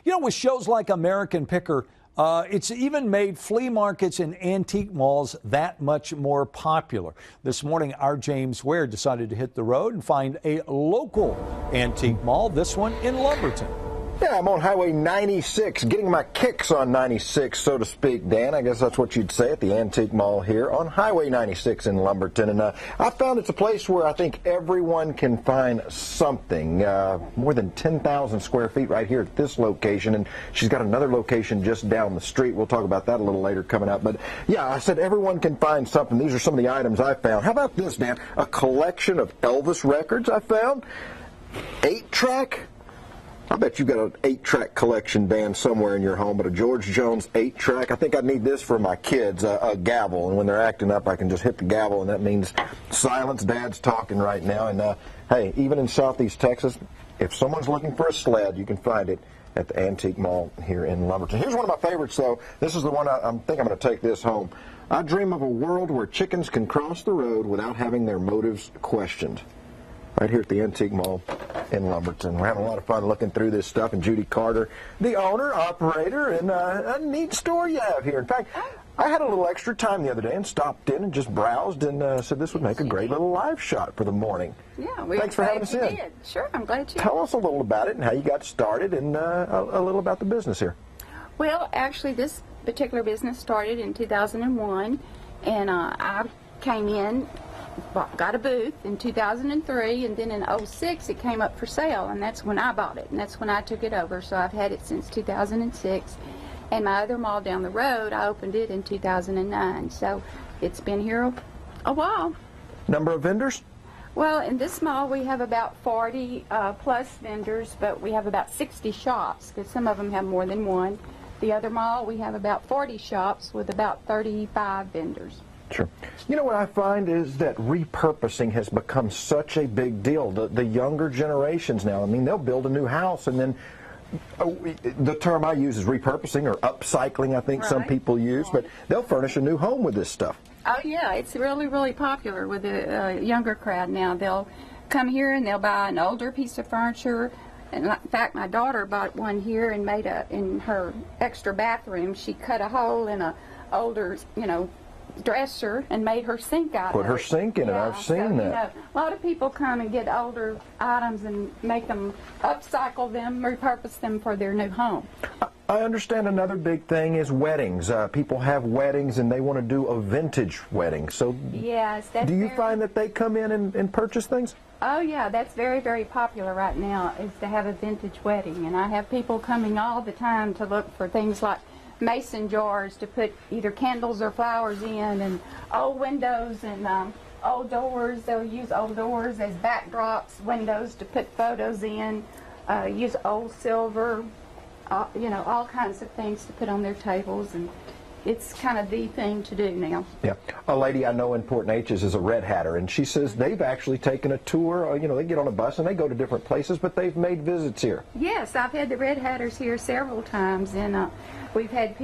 You know, with shows like American Picker, it's even made flea markets and antique malls that much more popular. This morning, our James Ware decided to hit the road and find a local antique mall, this one in Lumberton. Yeah, I'm on Highway 96, getting my kicks on 96, so to speak, Dan. I guess that's what you'd say at the Antique Mall here on Highway 96 in Lumberton. And I found it's a place where I think everyone can find something. More than 10,000 square feet right here at this location. And she's got another location just down the street. We'll talk about that a little later coming up. But yeah, I said everyone can find something. These are some of the items I found. How about this, Dan? A collection of Elvis records I found. 8-track. I bet you've got an 8-track collection, Dan, somewhere in your home, but a George Jones 8-track. I think I need this for my kids, a gavel. And when they're acting up, I can just hit the gavel, and that means silence. Dad's talking right now. And, hey, even in Southeast Texas, if someone's looking for a sled, you can find it at the Antique Mall here in Lumberton. Here's one of my favorites, though. This is the one I think I'm going to take this home. I dream of a world where chickens can cross the road without having their motives questioned. Right here at the Antique Mall in Lumberton. We're having a lot of fun looking through this stuff, and Judy Carter, the owner, operator, and a neat store you have here. In fact, I had a little extra time the other day and stopped in and just browsed and said this would make a great little live shot for the morning. Yeah, thanks for having us in. Did. Sure, I'm glad you Tell us a little about it and how you got started and a little about the business here. Well, actually, this particular business started in 2001, and I came in, got a booth in 2003, and then in 2006 it came up for sale, and that's when I bought it, and that's when I took it over. So I've had it since 2006, and my other mall down the road, I opened it in 2009. So it's been here a while. Number of vendors? Well, in this mall we have about 40 plus vendors, but we have about 60 shops, because some of them have more than one. The other mall we have about 40 shops with about 35 vendors. Sure. You know what I find is that repurposing has become such a big deal. The younger generations now, I mean, they'll build a new house and then, the term I use is repurposing or upcycling, I think some people use, but they'll furnish a new home with this stuff. Oh yeah, it's really, really popular with the younger crowd now. They'll come here and they'll buy an older piece of furniture. And in fact, my daughter bought one here and made in her extra bathroom, she cut a hole in a older, dresser and made her sink out of it. Put her sink in it. I've seen that. A lot of people come and get older items and make them, upcycle them, repurpose them for their new home. I understand another big thing is weddings. People have weddings and they want to do a vintage wedding. So yes, do you find that they come in and purchase things? Oh yeah, that's very, very popular right now, is to have a vintage wedding. And I have people coming all the time to look for things like mason jars to put either candles or flowers in, and old windows and old doors. They'll use old doors as backdrops, windows to put photos in, use old silver, all kinds of things to put on their tables, and it's kind of the thing to do now. Yeah. A lady I know in Port Neches is a Red Hatter, and she says they've actually taken a tour. They get on a bus and they go to different places, but they've made visits here. Yes, I've had the Red Hatters here several times, and we've had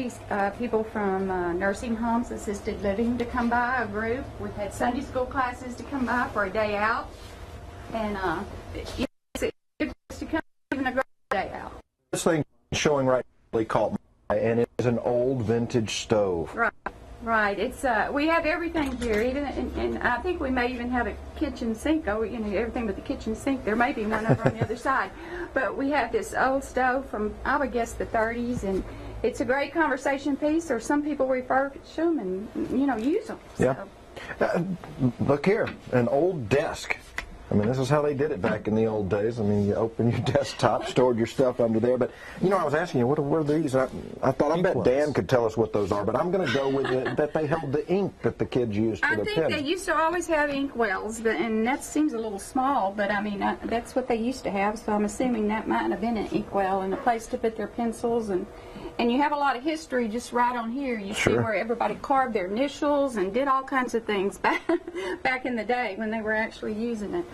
people from nursing homes, assisted living to come by, a group. We've had Sunday school classes to come by for a day out, and it's to come even a great day out. This thing showing right caught my eye, and it's an old vintage stove. Right. It's we have everything here, even and I think we may even have a kitchen sink. Everything but the kitchen sink. There may be one over on the other side, but we have this old stove from, I would guess, the 30s, and it's a great conversation piece. Or some people refurbish them and use them. Yeah. So. Look here, an old desk. I mean, this is how they did it back in the old days. I mean, you open your desktop, stored your stuff under there. But, I was asking you, what are these? I thought, I bet Dan could tell us what those are. But I'm going to go with that they held the ink that the kids used for their pens. I think they used to always have ink wells, and that seems a little small. But, I mean, that's what they used to have. So I'm assuming that might have been an ink well and a place to put their pencils. And you have a lot of history just right on here. You see where everybody carved their initials and did all kinds of things back in the day when they were actually using it.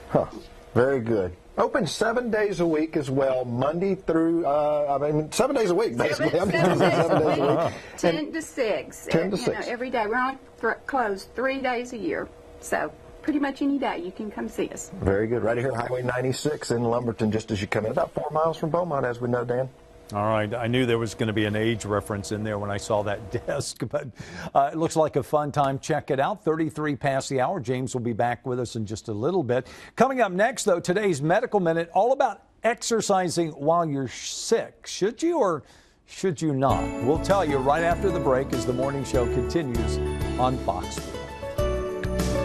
Huh. Very good. Open 7 days a week as well, Monday through, 7 days a week, basically. 7 days a week. 10 to 6. 10 to 6. Every day. We're only closed 3 days a year. So pretty much any day you can come see us. Very good. Right here, Highway 96 in Lumberton, just as you come in. About 4 miles from Beaumont, as we know, Dan. All right, I knew there was going to be an age reference in there when I saw that desk, but it looks like a fun time. Check it out. 33 past the hour. James will be back with us in just a little bit. Coming up next, though, today's Medical Minute, all about exercising while you're sick. Should you or should you not? We'll tell you right after the break as the morning show continues on Fox 4.